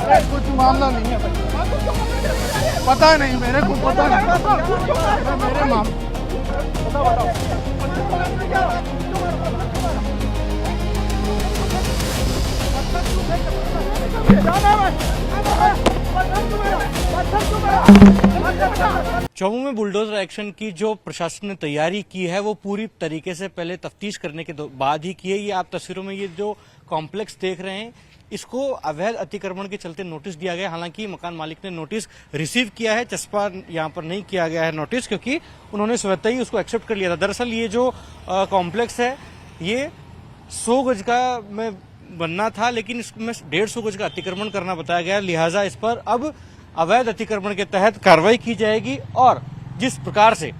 कुछ मामला नहीं है भाई, पता नहीं मेरे को, पता नहीं मेरे मामला। चौमू में बुलडोजर एक्शन की जो प्रशासन ने तैयारी की है वो पूरी तरीके से पहले तफ्तीश करने के बाद ही की है। ये आप तस्वीरों में ये जो कॉम्प्लेक्स देख रहे हैं इसको अवैध अतिक्रमण के चलते नोटिस दिया गया। हालांकि मकान मालिक ने नोटिस रिसीव किया है, चस्पा यहाँ पर नहीं किया गया है नोटिस, क्योंकि उन्होंने स्वतः ही उसको एक्सेप्ट कर लिया था। दरअसल ये जो कॉम्प्लेक्स है ये 100 गज का में बनना था, लेकिन इसमें 150 गज का अतिक्रमण करना बताया गया, लिहाजा इस पर अब अवैध अतिक्रमण के तहत कार्रवाई की जाएगी। और जिस प्रकार से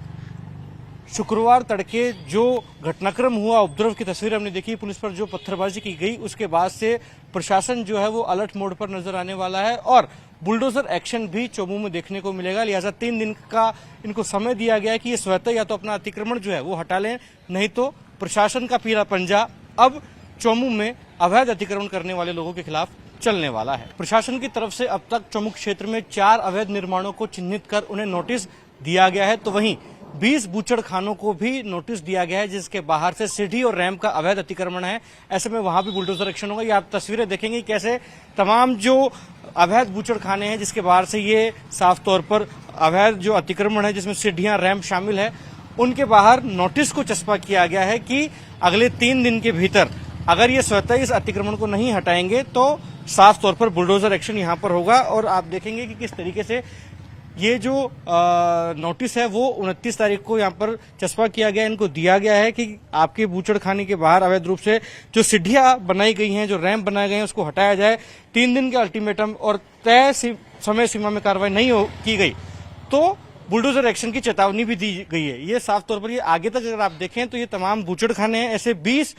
शुक्रवार तड़के जो घटनाक्रम हुआ, उपद्रव की तस्वीर हमने देखी, पुलिस पर जो पत्थरबाजी की गई, उसके बाद से प्रशासन जो है वो अलर्ट मोड पर नजर आने वाला है और बुलडोजर एक्शन भी चौमू में देखने को मिलेगा। लिहाजा 3 दिन का इनको समय दिया गया है कि ये स्वतः या तो अपना अतिक्रमण जो है वो हटा लें, नहीं तो प्रशासन का पीला पंजा अब चौमू में अवैध अतिक्रमण करने वाले लोगों के खिलाफ चलने वाला है। प्रशासन की तरफ से अब तक चौमू क्षेत्र में 4 अवैध निर्माणों को चिन्हित कर उन्हें नोटिस दिया गया है, तो वहीं 20 बूचड़ खानों को भी नोटिस दिया गया है जिसके बाहर से सीढ़ी और रैंप का अवैध अतिक्रमण है। ऐसे में वहां भी बुलडोजर एक्शन होगा। ये आप तस्वीरें देखेंगे कैसे तमाम जो अवैध बूचड़ खाने हैं जिसके बाहर से ये साफ तौर पर अवैध जो अतिक्रमण है जिसमें सीढ़ियां रैंप शामिल है, उनके बाहर नोटिस को चस्पा किया गया है कि अगले 3 दिन के भीतर अगर ये स्वतः इस अतिक्रमण को नहीं हटाएंगे तो साफ तौर पर बुलडोजर एक्शन यहां पर होगा। और आप देखेंगे कि किस तरीके से ये जो नोटिस है वो 29 तारीख को यहाँ पर चस्पा किया गया, इनको दिया गया है कि आपके बूचड़ खाने के बाहर अवैध रूप से जो सीढ़ियां बनाई गई हैं, जो रैंप बनाए गए हैं, उसको हटाया जाए। 3 दिन के अल्टीमेटम और तय समय सीमा में कार्रवाई नहीं की गई तो बुलडोजर एक्शन की चेतावनी भी दी गई है। ये साफ तौर पर ये आगे तक अगर आप देखें तो ये तमाम बूचड़ खाने हैं, ऐसे 20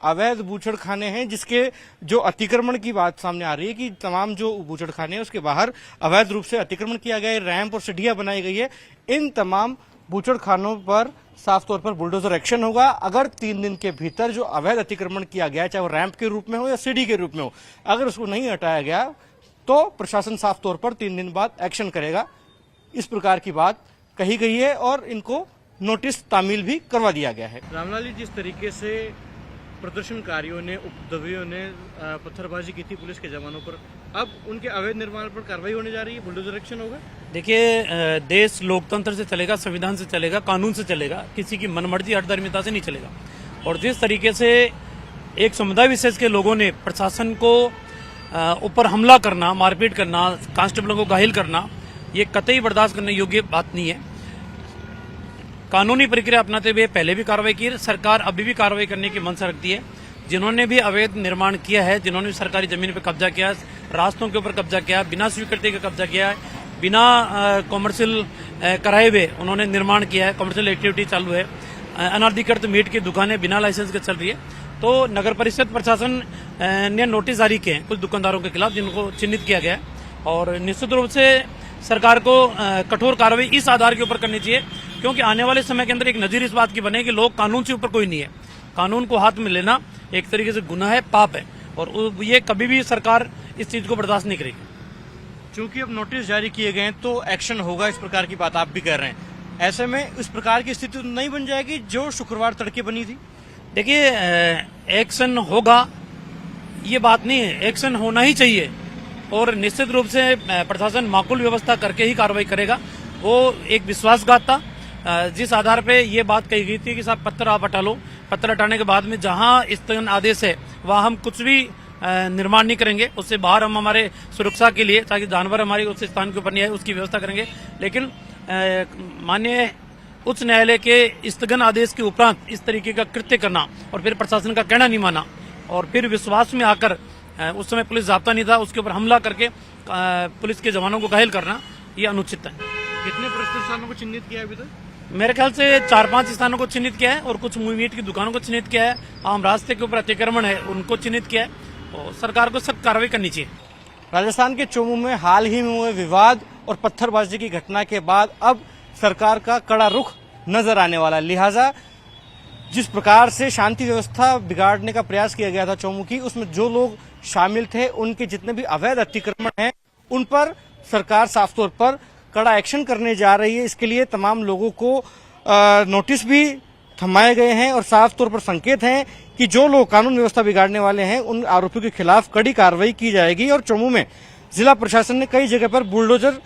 अवैध बूचड़ खाने हैं जिसके जो अतिक्रमण की बात सामने आ रही है कि तमाम जो बूचड़ खाने हैं उसके बाहर अवैध रूप से अतिक्रमण किया गया है, रैंप और सीढ़ियां बनाई गई है। इन तमाम बूचड़ खानों पर साफ तौर पर बुलडोजर एक्शन होगा। अगर 3 दिन के भीतर जो अवैध अतिक्रमण किया गया, चाहे वो रैंप के रूप में हो या सीढ़ी के रूप में हो, अगर उसको नहीं हटाया गया तो प्रशासन साफ तौर पर 3 दिन बाद एक्शन करेगा। इस प्रकार की बात कही गई है और इनको नोटिस तामील भी करवा दिया गया है। रामलाल जी, जिस तरीके से प्रदर्शनकारियों ने, उपद्रवियों ने पत्थरबाजी की थी पुलिस के जवानों पर, अब उनके अवैध निर्माण पर कार्रवाई होने जा रही है, बुलडोजर एक्शन होगा। देखिए, देश लोकतंत्र से चलेगा, संविधान से चलेगा, कानून से चलेगा, किसी की मनमर्जी हठधर्मिता से नहीं चलेगा। और जिस तरीके से एक समुदाय विशेष के लोगों ने प्रशासन को ऊपर हमला करना, मारपीट करना, कांस्टेबलों को घायल करना, ये कतई बर्दाश्त करने योग्य बात नहीं है। कानूनी प्रक्रिया अपनाते हुए पहले भी कार्रवाई की, सरकार अभी भी कार्रवाई करने की मंशा रखती है। जिन्होंने भी अवैध निर्माण किया है, जिन्होंने भी सरकारी जमीन पर कब्जा किया है, रास्तों के ऊपर कब्जा किया है, बिना स्वीकृति का कब्जा किया है, बिना कॉमर्शियल कराए हुए उन्होंने निर्माण किया है, कॉमर्शियल एक्टिविटी चालू है, अनधिकृत मीट की दुकानें बिना लाइसेंस के चल रही है, तो नगर परिषद प्रशासन ने नोटिस जारी किए हैं कुछ दुकानदारों के खिलाफ जिनको चिन्हित किया गया है। और निश्चित रूप से सरकार को कठोर कार्रवाई इस आधार के ऊपर करनी चाहिए, क्योंकि आने वाले समय के अंदर एक नजीर इस बात की बने कि लोग कानून से ऊपर कोई नहीं है। कानून को हाथ में लेना एक तरीके से गुनाह है, पाप है, और ये कभी भी सरकार इस चीज को बर्दाश्त नहीं करेगी। चूंकि अब नोटिस जारी किए गए तो एक्शन होगा, इस प्रकार की बात आप भी कर रहे हैं। ऐसे में इस प्रकार की स्थिति तो नहीं बन जाएगी जो शुक्रवार तड़के बनी थी। देखिए, एक्शन होगा ये बात नहीं है, एक्शन होना ही चाहिए और निश्चित रूप से प्रशासन माकूल व्यवस्था करके ही कार्रवाई करेगा। वो एक विश्वासघात था जिस आधार पे ये बात कही गई थी कि साहब पत्थर आप हटा लो, पत्थर हटाने के बाद में जहां स्थगन आदेश है वहां हम कुछ भी निर्माण नहीं करेंगे, उससे बाहर हम हमारे सुरक्षा के लिए ताकि जानवर हमारे उस स्थान के ऊपर नहीं आए उसकी व्यवस्था करेंगे। लेकिन माननीय उच्च न्यायालय के स्थगन आदेश के उपरांत इस तरीके का कृत्य करना और फिर प्रशासन का कहना नहीं माना और फिर विश्वास में आकर उस समय पुलिस जाब्ता नहीं था, उसके ऊपर हमला करके पुलिस के जवानों को घायल करना ये अनुचित है। कितने प्रस्तुत स्थानों को चिन्हित किया है अभी तक? मेरे ख्याल से 4-5 स्थानों को चिन्हित किया है और कुछ मीट की दुकानों को चिन्हित किया है। आम रास्ते के ऊपर अतिक्रमण है उनको चिन्हित किया है और सरकार को सख्त कार्रवाई करनी चाहिए। राजस्थान के चौमू में हाल ही में हुए विवाद और पत्थरबाजी की घटना के बाद अब सरकार का कड़ा रुख नजर आने वाला, लिहाजा जिस प्रकार से शांति व्यवस्था बिगाड़ने का प्रयास किया गया था चौमू की, उसमें जो लोग शामिल थे उनके जितने भी अवैध अतिक्रमण हैं उन पर सरकार साफ तौर पर कड़ा एक्शन करने जा रही है। इसके लिए तमाम लोगों को नोटिस भी थमाए गए हैं और साफ तौर पर संकेत हैं कि जो लोग कानून व्यवस्था बिगाड़ने वाले हैं उन आरोपियों के खिलाफ कड़ी कार्रवाई की जाएगी। और चौमू में जिला प्रशासन ने कई जगह पर बुलडोजर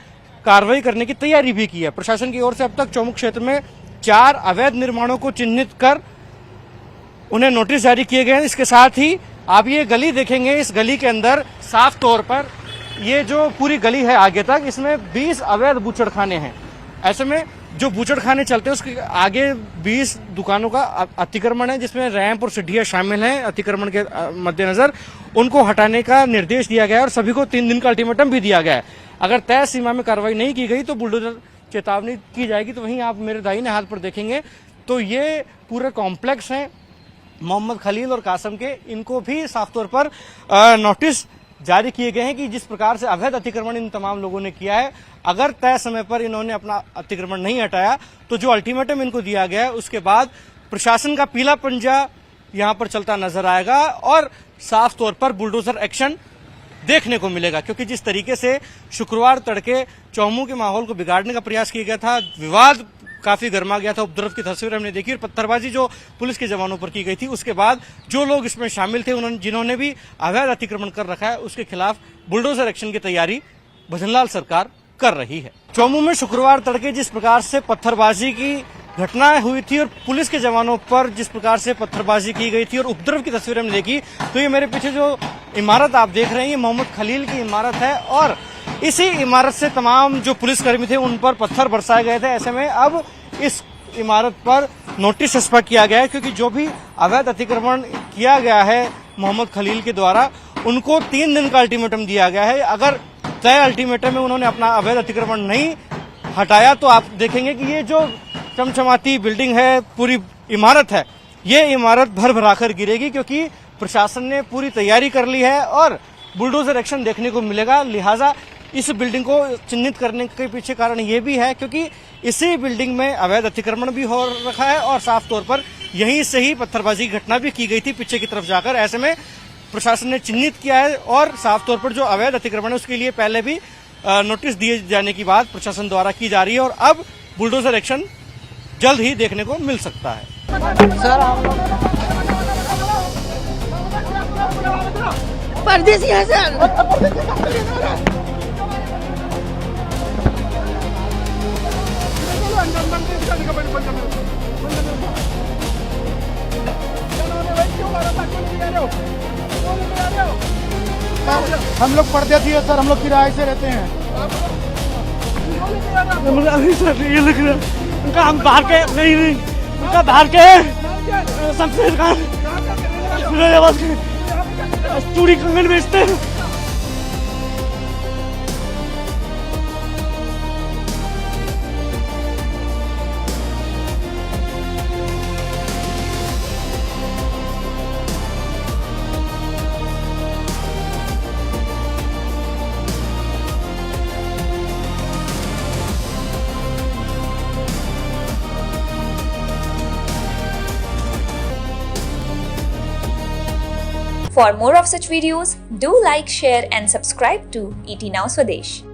कार्रवाई करने की तैयारी भी की है। प्रशासन की ओर से अब तक चौमू क्षेत्र में 4 अवैध निर्माणों को चिन्हित कर उन्हें नोटिस जारी किए गए हैं। इसके साथ ही आप ये गली देखेंगे, इस गली के अंदर साफ तौर पर ये जो पूरी गली है आगे तक, इसमें 20 अवैध बूचड़खाने हैं। ऐसे में जो बूचड़खाने चलते हैं उसके आगे 20 दुकानों का अतिक्रमण है, जिसमें रैंप और सीढ़ियां शामिल हैं। अतिक्रमण के मद्देनजर उनको हटाने का निर्देश दिया गया है और सभी को 3 दिन का अल्टीमेटम भी दिया गया है। अगर तय सीमा में कार्रवाई नहीं की गई तो बुलडोजर चेतावनी की जाएगी। तो वहीं आप मेरे दाहिने हाथ पर देखेंगे तो ये पूरे कॉम्प्लेक्स हैं मोहम्मद खलील और कासम के, इनको भी साफ तौर पर नोटिस जारी किए गए हैं कि जिस प्रकार से अवैध अतिक्रमण इन तमाम लोगों ने किया है, अगर तय समय पर इन्होंने अपना अतिक्रमण नहीं हटाया तो जो अल्टीमेटम इनको दिया गया है उसके बाद प्रशासन का पीला पंजा यहां पर चलता नजर आएगा और साफ तौर पर बुलडोजर एक्शन देखने को मिलेगा। क्योंकि जिस तरीके से शुक्रवार तड़के चौमू के माहौल को बिगाड़ने का प्रयास किया गया था, विवाद काफी गर्मा गया था, उपद्रव की तस्वीर हमने देखी और पत्थरबाजी जो पुलिस के जवानों पर की गई थी, उसके बाद जो लोग इसमें शामिल थे उन्होंने जिन्होंने भी अवैध अतिक्रमण कर रखा है उसके खिलाफ बुलडोजर एक्शन की तैयारी भजनलाल सरकार कर रही है। चौमू में शुक्रवार तड़के जिस प्रकार से पत्थरबाजी की घटनाएं हुई थी और पुलिस के जवानों पर जिस प्रकार से पत्थरबाजी की गई थी और उपद्रव की तस्वीर हमने देखी, तो ये मेरे पीछे जो इमारत आप देख रहे हैं ये मोहम्मद खलील की इमारत है और इसी इमारत से तमाम जो पुलिसकर्मी थे उन पर पत्थर बरसाए गए थे। ऐसे में अब इस इमारत पर नोटिस सस्पेंड किया गया है क्योंकि जो भी अवैध अतिक्रमण किया गया है मोहम्मद खलील के द्वारा उनको 3 दिन का अल्टीमेटम दिया गया है। अगर तय अल्टीमेटम में उन्होंने अपना अवैध अतिक्रमण नहीं हटाया तो आप देखेंगे कि ये जो चमचमाती बिल्डिंग है, पूरी इमारत है, ये इमारत भर भराकर गिरेगी क्योंकि प्रशासन ने पूरी तैयारी कर ली है और बुलडोजर एक्शन देखने को मिलेगा। लिहाजा इस बिल्डिंग को चिन्हित करने के पीछे कारण ये भी है क्योंकि इसी बिल्डिंग में अवैध अतिक्रमण भी हो रखा है और साफ तौर पर यहीं से ही पत्थरबाजी की घटना भी की गई थी पीछे की तरफ जाकर। ऐसे में प्रशासन ने चिन्हित किया है और साफ तौर पर जो अवैध अतिक्रमण है उसके लिए पहले भी नोटिस दिए जाने की बात प्रशासन द्वारा की जा रही है और अब बुलडोजर एक्शन जल्द ही देखने को मिल सकता है। परदेसी है सर। हम लोग परदेसी है सर, हम लोग किराए से रहते हैं। ये लग रहा है उनका हम बाहर के नहीं उनका बाहर के शमशेर खान चूड़ी कंगन बेचते हैं। For more of such videos, do like, share and subscribe to ET Now Swadesh.